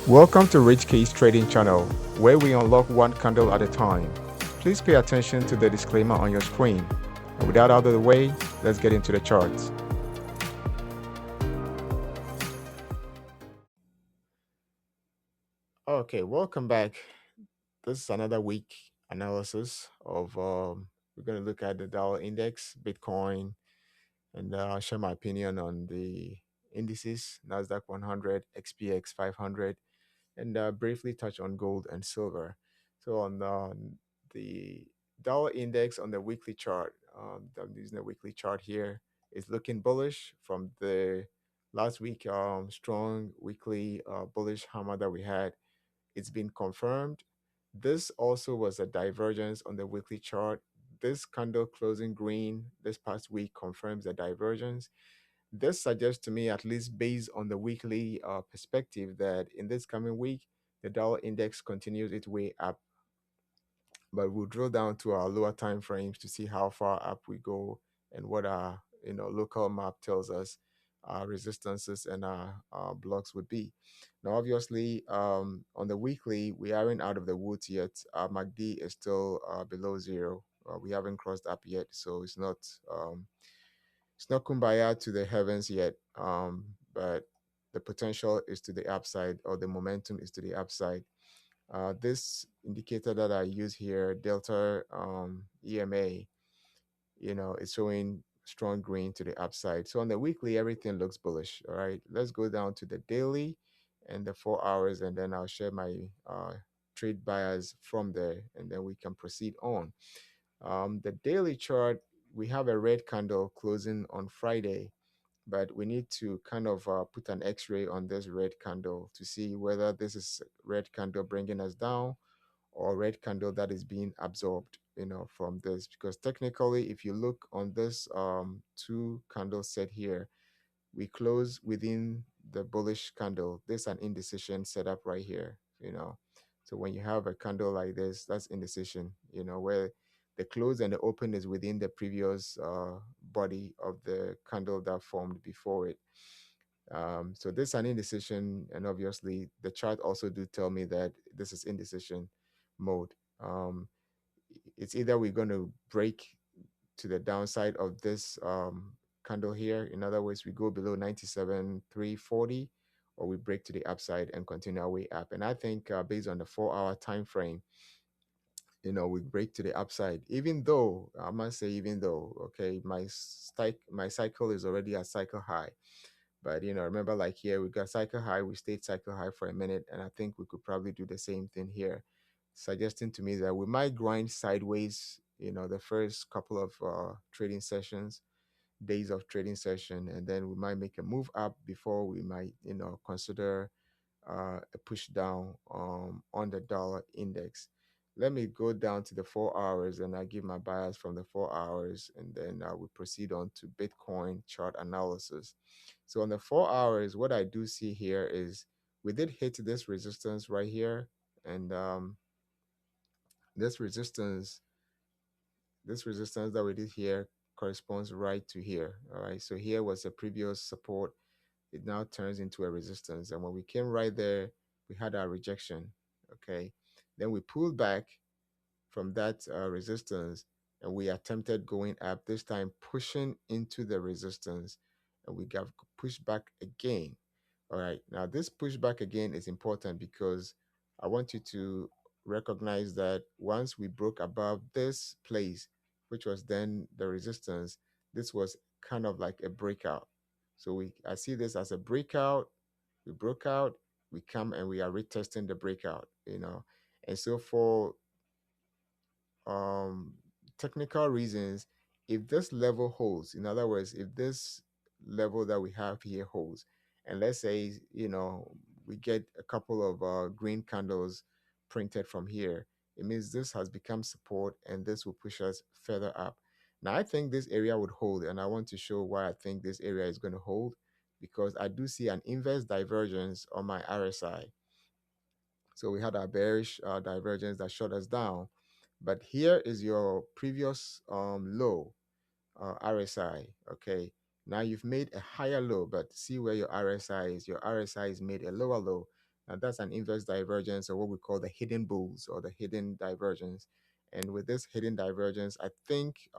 Welcome to Rich Keys Trading Channel, where we unlock one candle at a time. Please pay attention to the disclaimer on your screen. And with that out of the way, let's get into the charts. Okay, welcome back. This is another week analysis of we're going to look at the dollar index, Bitcoin, and I'll share my opinion on the indices, NAS100, SPX500, and briefly touch on gold and silver. So on the dollar index on the weekly chart, I'm using the weekly chart here, is looking bullish from the last week strong weekly bullish hammer that we had. It's been confirmed. This also was a divergence on the weekly chart. This candle closing green this past week confirms the divergence. This suggests to me, at least based on the weekly perspective, that in this coming week, the dollar index continues its way up. But we'll drill down to our lower time frames to see how far up we go and what our local map tells us our resistances and our blocks would be. Now, obviously, on the weekly, we aren't out of the woods yet. Our MACD is still below zero. We haven't crossed up yet, so it's not kumbaya to the heavens yet, but the potential is to the upside, or the momentum is to the upside. This indicator that I use here, Delta EMA, it's showing strong green to the upside. So on the weekly, everything looks bullish. All right, let's go down to the daily and the 4 hours, and then I'll share my trade bias from there, and then we can proceed on. The daily chart, we have a red candle closing on Friday, but we need to kind of put an x-ray on this red candle to see whether this is red candle bringing us down or red candle that is being absorbed from this, because technically if you look on this two candle set here, we close within the bullish candle. There's an indecision set up right here. So when you have a candle like this, that's indecision, where the close and the open is within the previous body of the candle that formed before it. So this is an indecision, and obviously the chart also do tell me that this is indecision mode. It's either we're going to break to the downside of this candle here. In other words, we go below 97,340, or we break to the upside and continue our way up. And I think based on the 4-hour time frame, we break to the upside. Even though I must say, even though, okay, my cycle is already at cycle high. But remember, like here, we got cycle high, we stayed cycle high for a minute, and I think we could probably do the same thing here, suggesting to me that we might grind sideways, the first couple of trading sessions, days of trading session, and then we might make a move up before we might, consider a push down on the dollar index. Let me go down to the 4 hours, and I give my bias from the 4 hours, and then we proceed on to Bitcoin chart analysis. So on the 4 hours, what I do see here is we did hit this resistance right here, and this resistance, this resistance that we did here corresponds right to here. All right, so here was a previous support. It now turns into a resistance, and when we came right there, we had our rejection. Okay, then we pulled back from that resistance, and we attempted going up, this time pushing into the resistance, and we got pushed back again. All right, now this pushback again is important because I want you to recognize that once we broke above this place, which was then the resistance, this was kind of like a breakout. So I see this as a breakout. We broke out, we come and we are retesting the breakout. And so for um technical reasons, if this level holds, in other words, if this level that we have here holds, and let's say we get a couple of green candles printed from here, it means this has become support and this will push us further up. Now I think this area would hold, and I want to show why I think this area is going to hold, because I do see an inverse divergence on my RSI. So we had our bearish divergence that shut us down. But here is your previous low, RSI. Okay. Now you've made a higher low, but see where your RSI is. Your RSI is made a lower low. And that's an inverse divergence, or what we call the hidden bulls or the hidden divergence. And with this hidden divergence, I think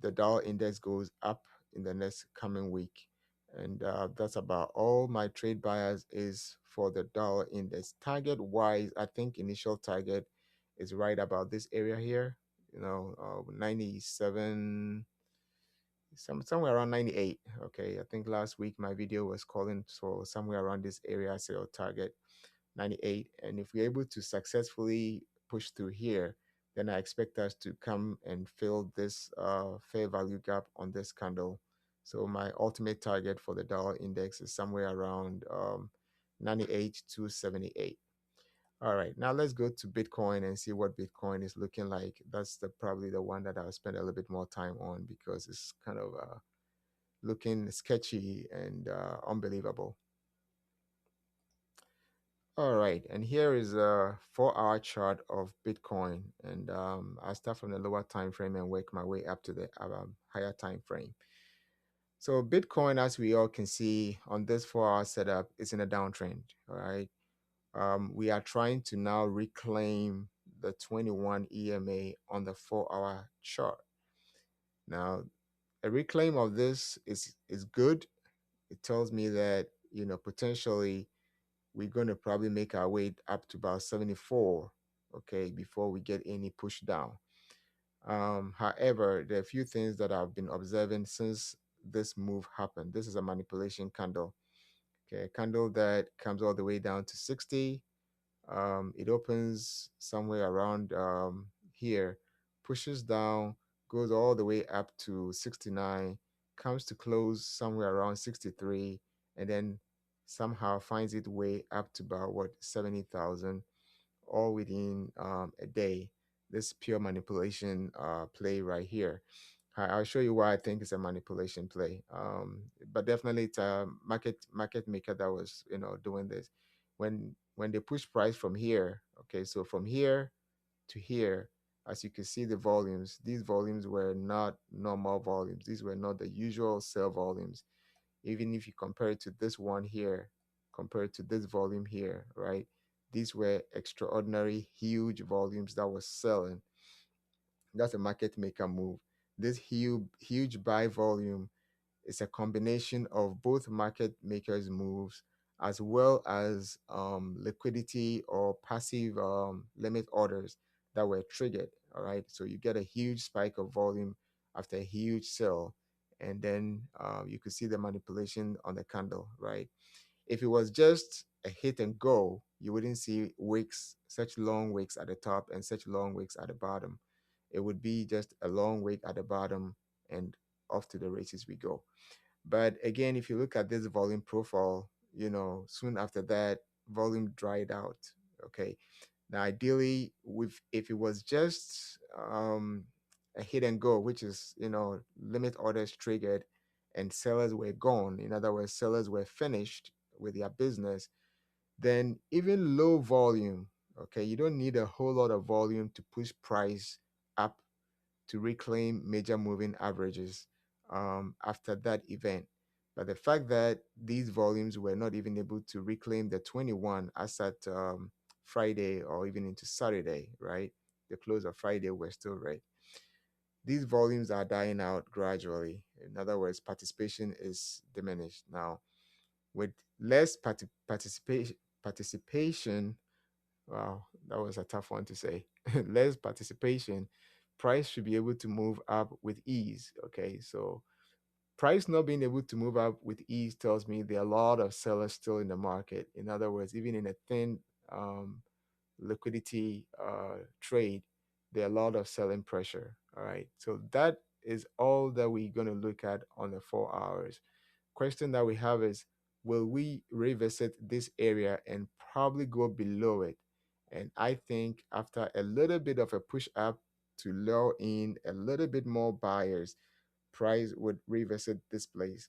the dollar index goes up in the next coming week. And that's about all my trade bias is for the dollar index. Target wise, I think initial target is right about this area here, 97, somewhere around 98. Okay, I think last week my video was calling for somewhere around this area. I said, oh, target 98. And if we're able to successfully push through here, then I expect us to come and fill this fair value gap on this candle. So my ultimate target for the dollar index is somewhere around 98 to 78. All right, now let's go to Bitcoin and see what Bitcoin is looking like. That's probably the one that I'll spend a little bit more time on because it's kind of looking sketchy and unbelievable. All right, and here is a 4-hour chart of Bitcoin, and I'll start from the lower time frame and work my way up to the higher time frame. So Bitcoin, as we all can see on this 4-hour setup, is in a downtrend. All right, we are trying to now reclaim the 21 EMA on the 4-hour chart. Now, a reclaim of this is good. It tells me that potentially we're going to probably make our way up to about 74, okay, before we get any push down. However, there are a few things that I've been observing since this move happened. This is a manipulation candle, okay, a candle that comes all the way down to 60. It opens somewhere around here, pushes down, goes all the way up to 69, comes to close somewhere around 63, and then somehow finds its way up to about what 70,000, all within a day. This pure manipulation play right here. I'll show you why I think it's a manipulation play. But definitely it's a market maker that was doing this. When they push price from here, okay, so from here to here, as you can see the volumes, these volumes were not normal volumes. These were not the usual sell volumes. Even if you compare it to this one here, compared to this volume here, right? These were extraordinary huge volumes that was selling. That's a market maker move. This huge buy volume is a combination of both market makers moves as well as liquidity or passive limit orders that were triggered. All right, so you get a huge spike of volume after a huge sell, and then you could see the manipulation on the candle, right? If it was just a hit and go, you wouldn't see wicks, such long wicks at the top and such long wicks at the bottom. It would be just a long wick at the bottom and off to the races we go. But again, if you look at this volume profile, soon after that, volume dried out. Okay. Now, ideally, if it was just a hit and go, which is limit orders triggered and sellers were gone. In other words, sellers were finished with their business. Then even low volume, okay, you don't need a whole lot of volume to push price up to reclaim major moving averages after that event. But the fact that these volumes were not even able to reclaim the 21 as at Friday or even into Saturday, right? The close of Friday were still red. These volumes are dying out gradually. In other words, participation is diminished. Now, with less participation, wow, that was a tough one to say. Less participation, price should be able to move up with ease. Okay, so price not being able to move up with ease tells me there are a lot of sellers still in the market. In other words, even in a thin liquidity trade, there are a lot of selling pressure. All right, so that is all that we're going to look at on the 4 hours. Question that we have is, will we revisit this area and probably go below it? And I think after a little bit of a push up to lure in a little bit more buyers, price would revisit this place.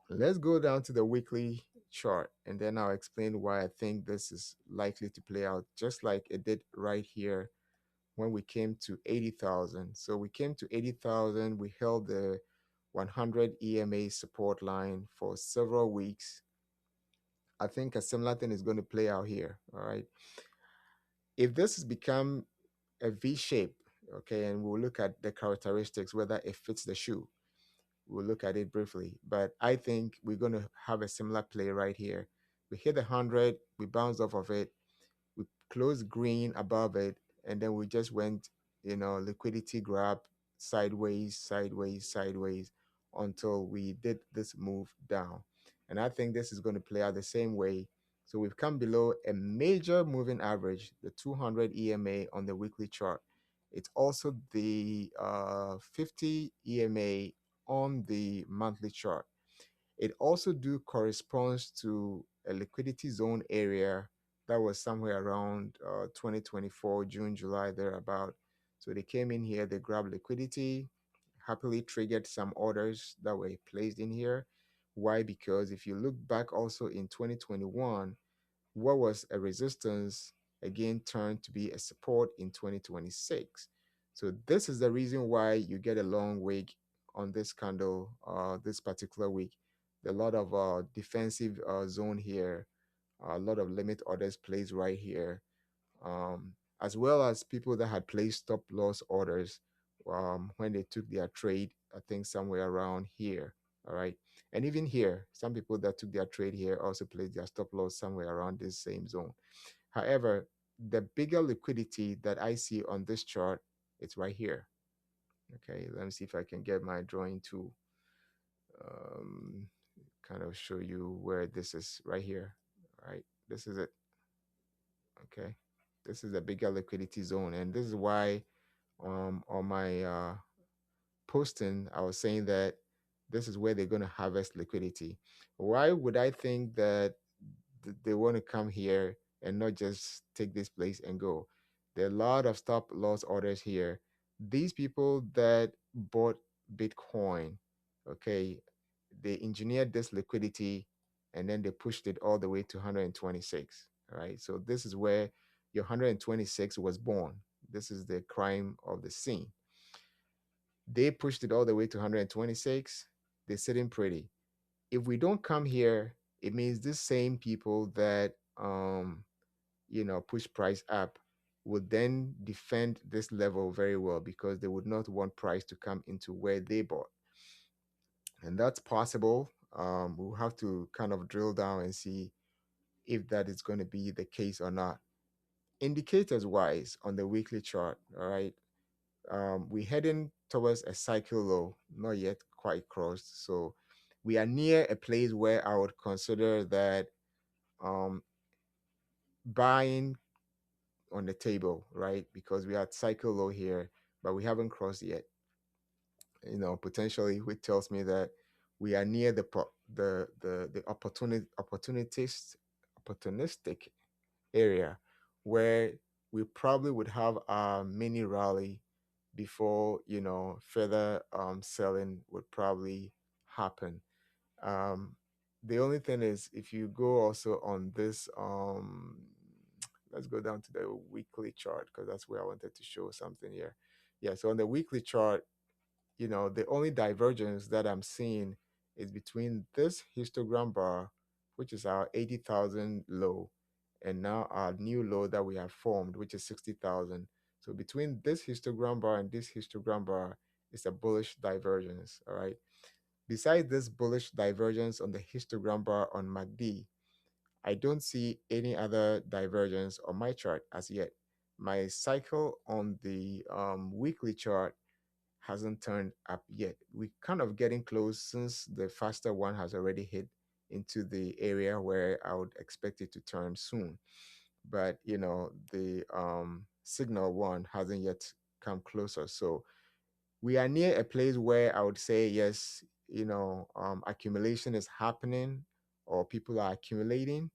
Let's go down to the weekly chart and then I'll explain why I think this is likely to play out just like it did right here when we came to 80,000. So we came to 80,000, we held the 100 EMA support line for several weeks. I think a similar thing is going to play out here. All right. If this has become a V shape, okay, and we'll look at the characteristics, whether it fits the shoe. We'll look at it briefly, but I think we're going to have a similar play right here. We hit the 100, we bounced off of it, we closed green above it, and then we just went, liquidity grab sideways, sideways, sideways until we did this move down. And I think this is going to play out the same way. So we've come below a major moving average, the 200 EMA on the weekly chart. It's also the 50 EMA on the monthly chart. It also do corresponds to a liquidity zone area that was somewhere around 2024, June, July, thereabout. So they came in here, they grabbed liquidity, happily triggered some orders that were placed in here. Why? Because if you look back also in 2021, what was a resistance again turned to be a support in 2026. So this is the reason why you get a long wick on this candle this particular week. A lot of defensive zone here, a lot of limit orders placed right here, as well as people that had placed stop loss orders when they took their trade, I think somewhere around here. All right. And even here, some people that took their trade here also placed their stop loss somewhere around this same zone. However, the bigger liquidity that I see on this chart, it's right here. Okay, let me see if I can get my drawing tool. Um, Kind of show you where this is right here. All right, this is it. Okay, this is a bigger liquidity zone, and this is why on my posting I was saying that this is where they're going to harvest liquidity. Why would I think that they want to come here and not just take this place and go? There are a lot of stop loss orders here. These people that bought Bitcoin, okay, they engineered this liquidity and then they pushed it all the way to 126. All right. So this is where your 126 was born. This is the crime of the scene. They pushed it all the way to 126. They're sitting pretty. If we don't come here, it means these same people that push price up would then defend this level very well because they would not want price to come into where they bought. And that's possible. We'll have to kind of drill down and see if that is going to be the case or not. Indicators wise on the weekly chart, all right, we're heading towards a cycle low, not yet quite crossed. So we are near a place where I would consider that um, buying on the table, right? Because we are at cycle low here, but we haven't crossed yet. Potentially, which tells me that we are near the opportunistic area where we probably would have a mini rally before further selling would probably happen. um the only thing is, if you go also on this let's go down to the weekly chart because that's where I wanted to show something here. Yeah, so on the weekly chart, the only divergence that I'm seeing is between this histogram bar, which is our 80,000 low, and now our new low that we have formed, which is 60,000. So between this histogram bar and this histogram bar is a bullish divergence. All right. Besides this bullish divergence on the histogram bar on MACD, I don't see any other divergence on my chart as yet. My cycle on the weekly chart hasn't turned up yet. We're kind of getting close since the faster one has already hit into the area where I would expect it to turn soon. But the signal one hasn't yet come closer. So we are near a place where I would say yes, accumulation is happening or people are accumulating.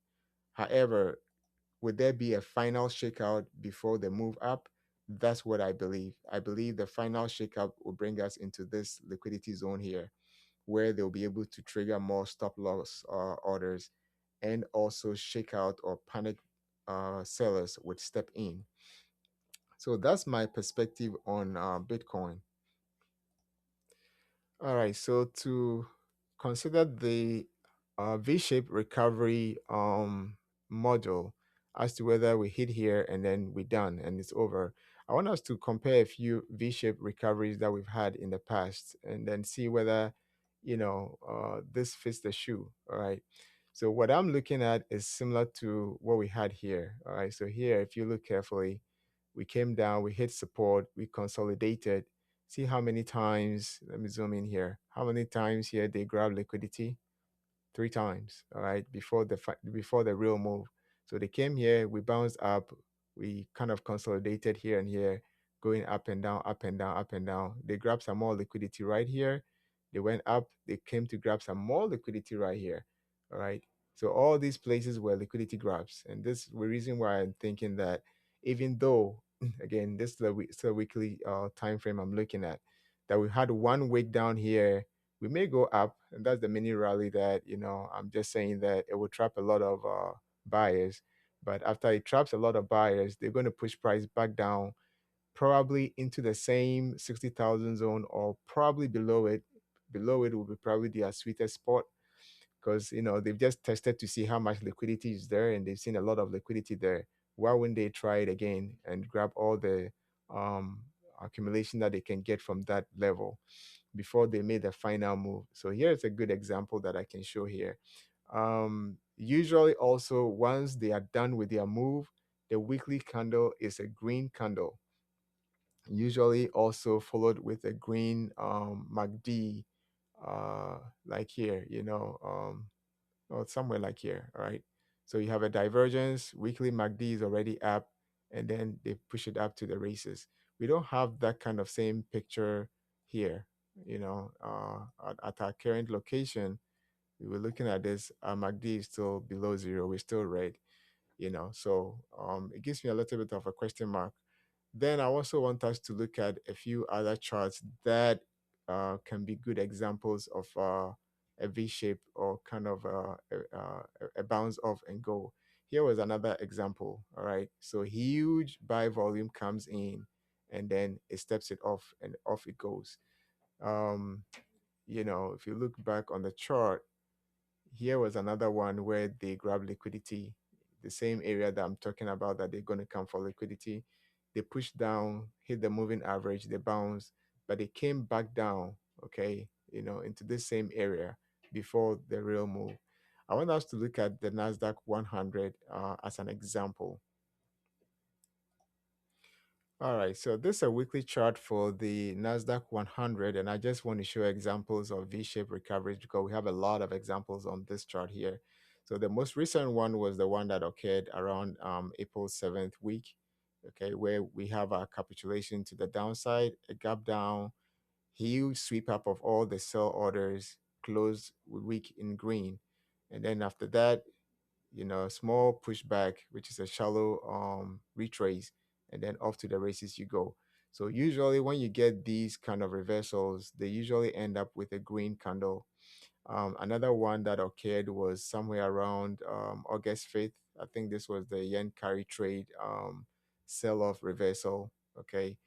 However, would there be a final shakeout before the move up? That's what I believe. I believe the final shakeout will bring us into this liquidity zone here, where they'll be able to trigger more stop loss orders, and also shakeout or panic sellers would step in. So that's my perspective on Bitcoin. All right, so to consider the V-shaped recovery model as to whether we hit here and then we're done and it's over. I want us to compare a few V-shaped recoveries that we've had in the past and then see whether, this fits the shoe. All right. So what I'm looking at is similar to what we had here. All right. So here, if you look carefully, we came down, we hit support, we consolidated. See how many times, let me zoom in here, how many times here they grab liquidity? Three times, all right, before the real move. So they came here, we bounced up, we kind of consolidated here and here, going up and down, up and down, up and down. They grabbed some more liquidity right here. They went up, they came to grab some more liquidity right here. All right. So all these places were liquidity grabs. And this is the reason why I'm thinking that even though again, this is the weekly time frame I'm looking at, that we had 1 week down here, we may go up, and that's the mini rally that I'm just saying that it will trap a lot of buyers. But after it traps a lot of buyers, they're going to push price back down, probably into the same 60,000 zone or probably below it. Below it will be probably their sweetest spot, because they've just tested to see how much liquidity is there, and they've seen a lot of liquidity there. Why wouldn't they try it again and grab all the um, accumulation that they can get from that level before they made the final move? So here's a good example that I can show here. Usually also, once they are done with their move, the weekly candle is a green candle, usually also followed with a green MACD, like here, or somewhere like here. All right. So you have a divergence, weekly MACD is already up, and then they push it up to the races. We don't have that kind of same picture here. At our current location, we were looking at this, our MACD is still below zero, we're still red. So it gives me a little bit of a question mark. Then I also want us to look at a few other charts that can be good examples of a V shape, or kind of a bounce off and go. Here was another example. All right. So huge buy volume comes in, and then it steps it off, and off it goes. Um, if you look back on the chart, here was another one where they grab liquidity, the same area that I'm talking about, that they're going to come for liquidity. They push down, hit the moving average, they bounce, but they came back down, okay, into this same area before the real move. I want us to look at the NASDAQ 100 as an example. All right, so this is a weekly chart for the NASDAQ 100, and I just want to show examples of V-shaped recoveries because we have a lot of examples on this chart here. So the most recent one was the one that occurred around April 7th week, okay, where we have a capitulation to the downside, a gap down, huge sweep up of all the sell orders, closed week in green. And then after that, small pushback, which is a shallow retrace, and then off to the races you go. So usually when you get these kind of reversals, they usually end up with a green candle. Another one that occurred was somewhere around August 5th. I think this was the yen carry trade sell-off reversal. Okay.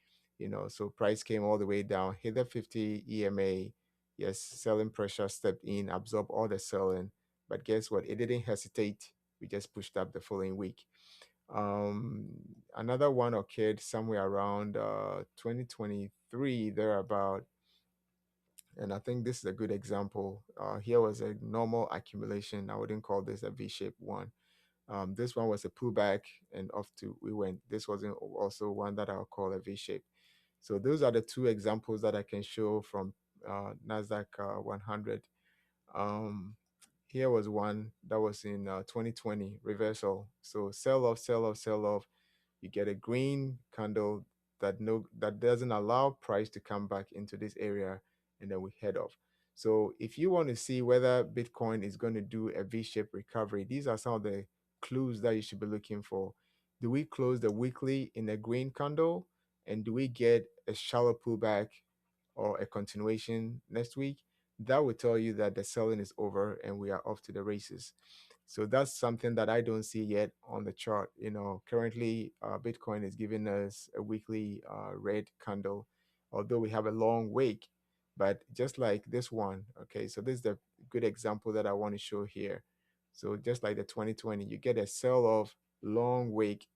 So price came all the way down, hit the 50 EMA. Yes, selling pressure stepped in, absorbed all the selling. But guess what? It didn't hesitate. We just pushed up the following week. Um, Another one occurred somewhere around 2023, thereabout, and I think this is a good example. Here was a normal accumulation. I wouldn't call this a V-shaped one. This one was a pullback, and off to we went. This wasn't also one that I'll call a V-shape. So those are the two examples that I can show from NASDAQ 100. Um, Here was one that was in 2020 reversal. So sell off, sell off, sell off. You get a green candle that doesn't allow price to come back into this area, and then we head off. So if you want to see whether Bitcoin is going to do a V-shaped recovery, these are some of the clues that you should be looking for. Do we close the weekly in a green candle, and do we get a shallow pullback or a continuation next week? That will tell you that the selling is over and we are off to the races. So that's something that I don't see yet on the chart. Currently, Bitcoin is giving us a weekly red candle, although we have a long wake. But just like this one, okay, so this is the good example that I want to show here. So just like the 2020, you get a sell off, long wick.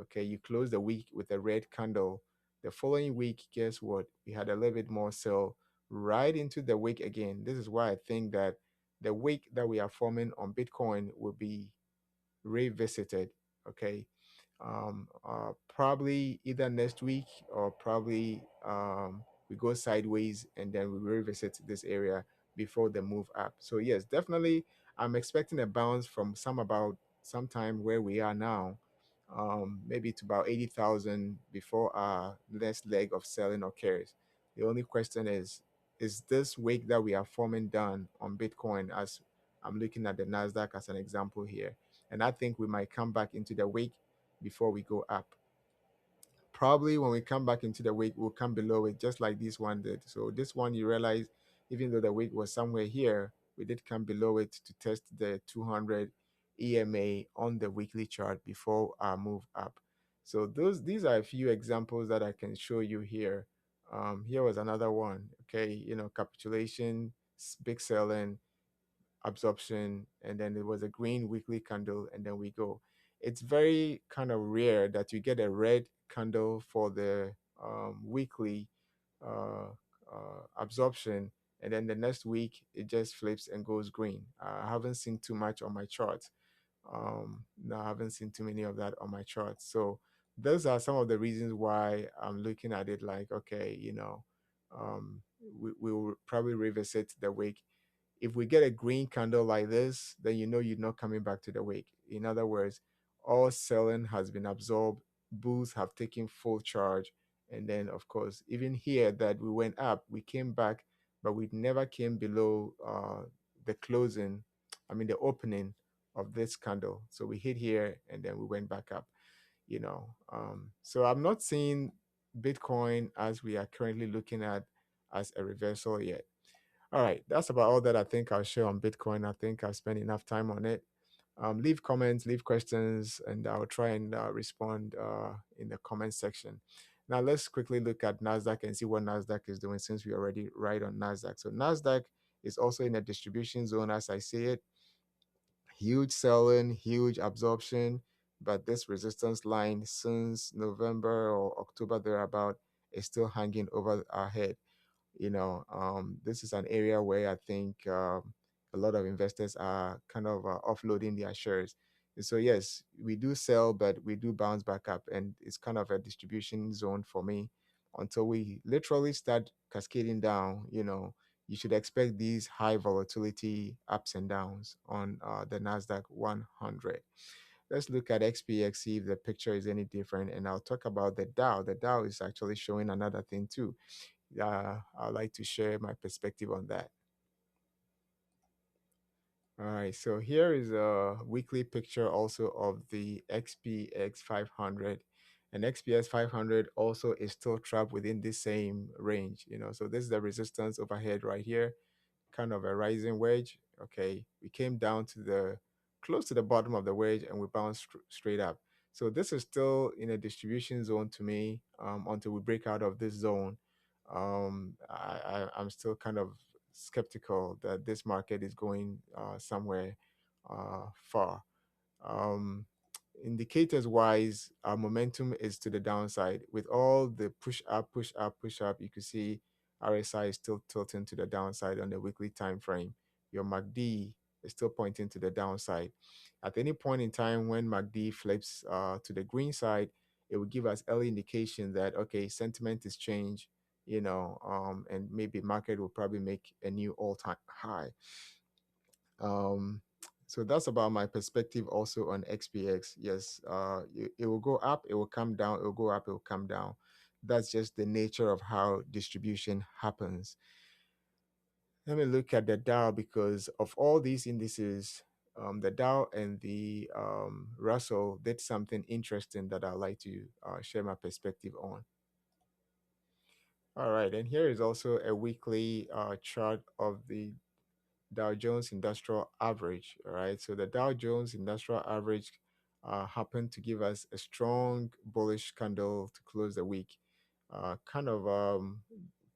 Okay, you close the week with a red candle. The following week, guess what? We had a little bit more sell right into the wick again. This is why I think that the wick that we are forming on Bitcoin will be revisited. Okay, probably either next week or probably we go sideways and then we revisit this area before the move up. So yes, definitely I'm expecting a bounce from sometime where we are now, maybe to about 80,000 before our next leg of selling occurs. The only question is this wick that we are forming done on Bitcoin, as I'm looking at the Nasdaq as an example here, and I think we might come back into the wick before we go up. Probably when we come back into the wick, we'll come below it just like this one did. So this one, you realize, even though the wick was somewhere here, we did come below it to test the 200 EMA on the weekly chart before our move up. So these are a few examples that I can show you here. Here was another one. Okay, capitulation, big selling, absorption, and then it was a green weekly candle, and then we go. It's very kind of rare that you get a red candle for the weekly uh, absorption, and then the next week it just flips and goes green. I haven't seen too much on my chart. No, I haven't seen too many of that on my chart. So those are some of the reasons why I'm looking at it like, okay, we will probably revisit the week. If we get a green candle like this, then you know you're not coming back to the wick. In other words, all selling has been absorbed, bulls have taken full charge. And then, of course, even here that we went up, we came back, but we never came below the closing, I mean, the opening of this candle. So we hit here and then we went back up. So I'm not seeing Bitcoin as we are currently looking at as a reversal yet. All right, that's about all that I think I'll share on Bitcoin. I think I've spent enough time on it. Leave comments, leave questions, and I'll try and respond in the comment section. Now, let's quickly look at NASDAQ and see what NASDAQ is doing since we already right on NASDAQ. So, NASDAQ is also in a distribution zone as I see it. Huge selling, huge absorption, but this resistance line since November or October thereabout is still hanging over our head. This is an area where I think a lot of investors are kind of offloading their shares. And so yes, we do sell, but we do bounce back up, and it's kind of a distribution zone for me until we literally start cascading down. You should expect these high volatility ups and downs on the Nasdaq 100. Let's look at XPX, see if the picture is any different, and I'll talk about the Dow. The Dow is actually showing another thing too. I'd like to share my perspective on that. All right, so here is a weekly picture also of the SPX500. And XPX500 also is still trapped within the same range. So this is the resistance overhead right here, kind of a rising wedge. Okay, we came down to the close to the bottom of the wedge and we bounced straight up. So this is still in a distribution zone to me until we break out of this zone. I'm still kind of skeptical that this market is going somewhere far. Um, Indicators wise, our momentum is to the downside. With all the push up, push up, push up, you can see RSI is still tilting to the downside on the weekly time frame. Your MACD is still pointing to the downside. At any point in time when MACD flips to the green side, it will give us early indication that okay, sentiment is changed, and maybe market will probably make a new all-time high. um so that's about my perspective also on XPX. Yes, it will go up, it will come down, it will go up, it will come down. That's just the nature of how distribution happens. Let me look at the Dow, because of all these indices, the Dow and the Russell did something interesting that I'd like to share my perspective on. All right, and here is also a weekly chart of the Dow Jones Industrial Average. All right, so the Dow Jones Industrial Average happened to give us a strong bullish candle to close the week, kind of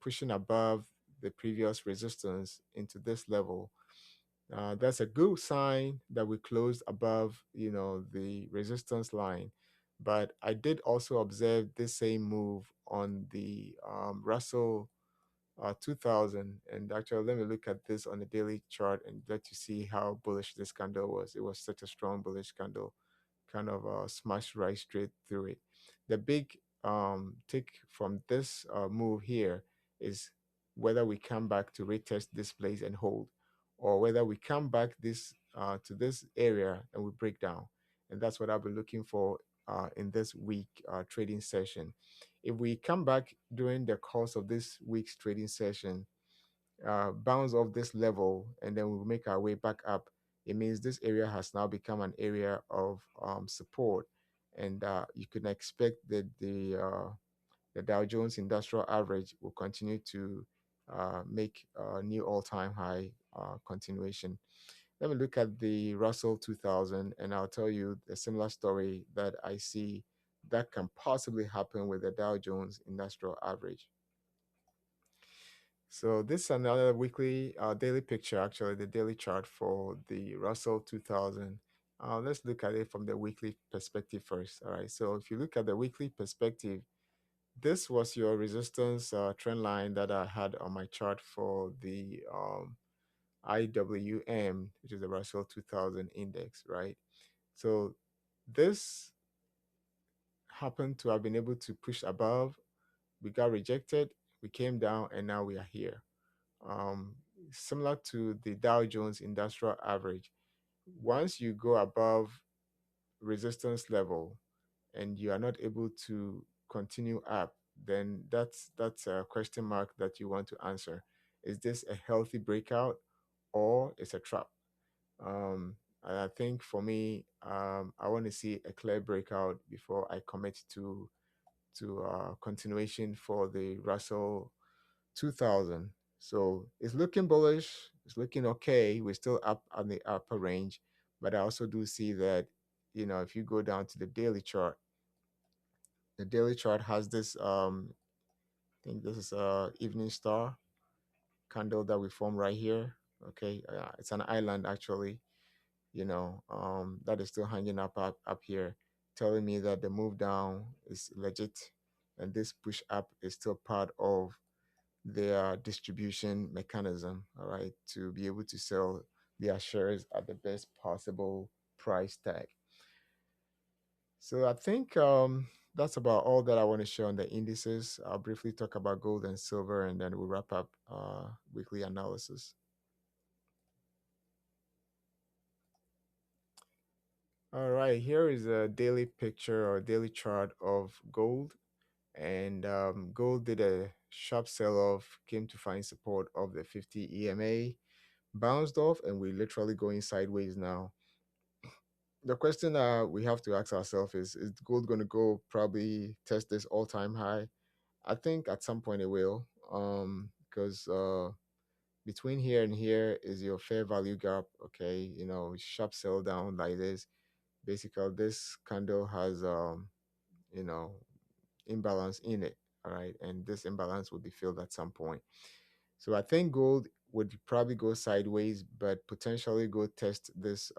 pushing above the previous resistance into this level. That's a good sign that we closed above, the resistance line. But I did also observe this same move on the Russell 2000. And actually, let me look at this on the daily chart and let you see how bullish this candle was. It was such a strong bullish candle, kind of smashed right straight through it. The big take from this move here is whether we come back to retest this place and hold, or whether we come back this to this area and we break down. And that's what I'll be looking for in this week trading session. If we come back during the course of this week's trading session, bounce off this level, and then we'll make our way back up, it means this area has now become an area of support, and you can expect that the Dow Jones Industrial Average will continue to make a new all-time high continuation. Let me look at the Russell 2000, and I'll tell you a similar story that I see that can possibly happen with the Dow Jones Industrial Average. So this is another weekly, daily picture, actually, the daily chart for the Russell 2000. Let's look at it from the weekly perspective first. All right. So if you look at the weekly perspective, this was your resistance trend line that I had on my chart for the IWM, which is the Russell 2000 index, right? So this happened to have been able to push above. We got rejected. We came down, and now we are here. um, Similar to the Dow Jones Industrial Average. Once you go above resistance level and you are not able to continue up, then that's a question mark that you want to answer. Is this a healthy breakout or it's a trap? And I think for me, I want to see a clear breakout before I commit to continuation for the Russell 2000. So it's looking bullish. It's looking okay. We're still up on the upper range, but I also do see that, if you go down to the daily chart has this. I think this is a evening star candle that we formed right here. Okay, it's an island actually. That is still hanging up here, telling me that the move down is legit, and this push up is still part of their distribution mechanism, all right, to be able to sell their shares at the best possible price tag. So I think that's about all that I want to share on the indices. I'll briefly talk about gold and silver, and then we'll wrap up weekly analysis. All right, here is a daily picture or daily chart of gold. And gold did a sharp sell off, came to find support of the 50 EMA, bounced off, and we're literally going sideways now. The question we have to ask ourselves is gold going to go probably test this all-time high? I think at some point it will, because between here and here is your fair value gap. Okay, sharp sell down like this. Basically, this candle has you know imbalance in it. All right, and this imbalance will be filled at some point. So I think gold would probably go sideways, but potentially go test this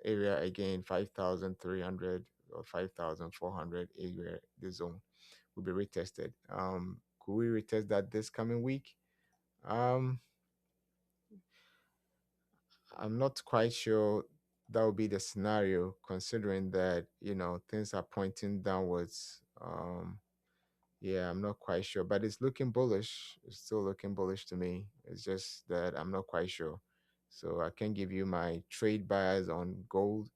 area again, 5,300 or 5,400 area. The zone will be retested. Could we retest that this coming week? Um, I'm not quite sure that would be the scenario, considering that things are pointing downwards. Yeah, I'm not quite sure, but it's looking bullish. It's still looking bullish to me. It's just that I'm not quite sure. So I can't give you my trade bias on gold.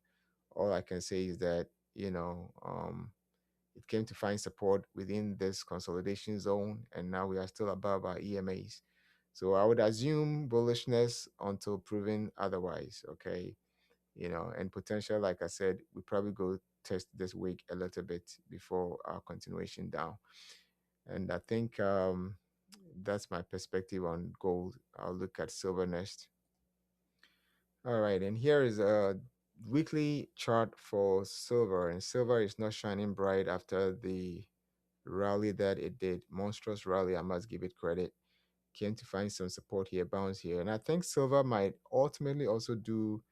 All I can say is that, it came to find support within this consolidation zone, and now we are still above our EMAs. So I would assume bullishness until proven otherwise. Okay. And potential, like I said, we probably go test this week a little bit before our continuation down. And I think that's my perspective on gold. I'll look at silver next. All right, and here is a weekly chart for silver, and silver is not shining bright after the rally that it did. Monstrous rally, I must give it credit. came to find some support here, bounce here. And I think silver might ultimately also do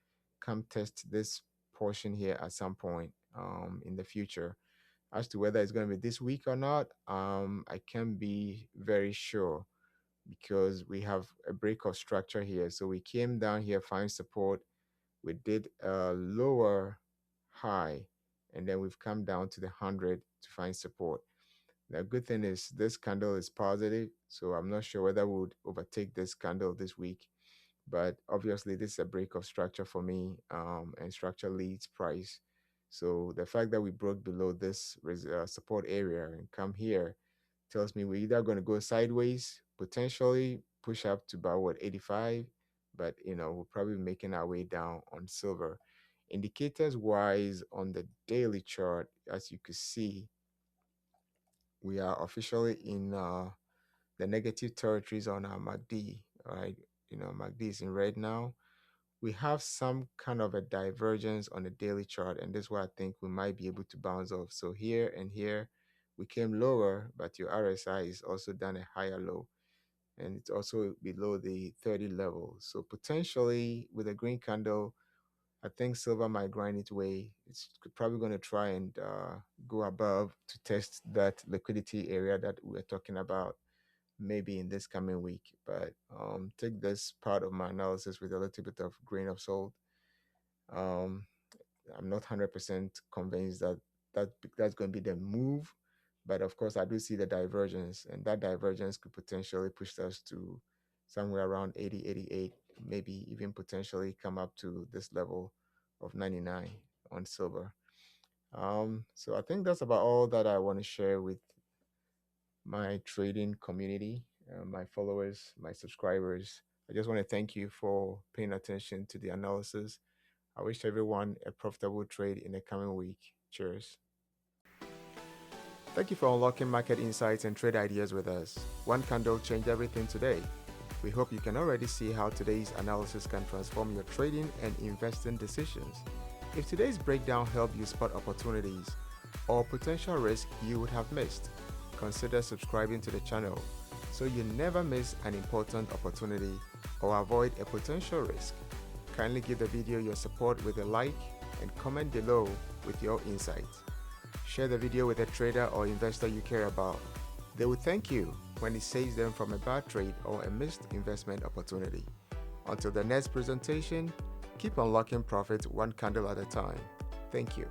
come test this portion here at some point in the future. As to whether it's going to be this week or not, I can't be very sure because we have a break of structure here. So we came down here, find support. We did a lower high, and then we've come down to the 100 to find support. The good thing is this candle is positive, so I'm not sure whether we would overtake this candle this week. But obviously, this is a break of structure for me, and structure leads price. So the fact that we broke below this support area and come here tells me we're either going to go sideways, potentially push up to about what 85, but we're probably making our way down on silver. Indicators wise on the daily chart, as you can see, we are officially in the negative territories on our MACD. Right, MACD is in red now. We have some kind of a divergence on the daily chart, and this is why I think we might be able to bounce off. So here and here we came lower, but your RSI is also done a higher low, and it's also below the 30 level. So potentially with a green candle, I think silver might grind its way. It's probably going to try and go above to test that liquidity area that we're talking about maybe in this coming week. But take this part of my analysis with a little bit of grain of salt. um, I'm not 100% convinced that's going to be the move, but of course I do see the divergence, and that divergence could potentially push us to somewhere around 80, 88, maybe even potentially come up to this level of 99 on silver. So I think that's about all that I want to share with my trading community, my followers, my subscribers. I just want to thank you for paying attention to the analysis. I wish everyone a profitable trade in the coming week. Cheers. Thank you for unlocking market insights and trade ideas with us. One candle changed everything today. We hope you can already see how today's analysis can transform your trading and investing decisions. If today's breakdown helped you spot opportunities or potential risk you would have missed, consider subscribing to the channel so you never miss an important opportunity or avoid a potential risk. Kindly give the video your support with a like and comment below with your insights. Share the video with a trader or investor you care about. They will thank you when it saves them from a bad trade or a missed investment opportunity. Until the next presentation, keep unlocking profits one candle at a time. Thank you.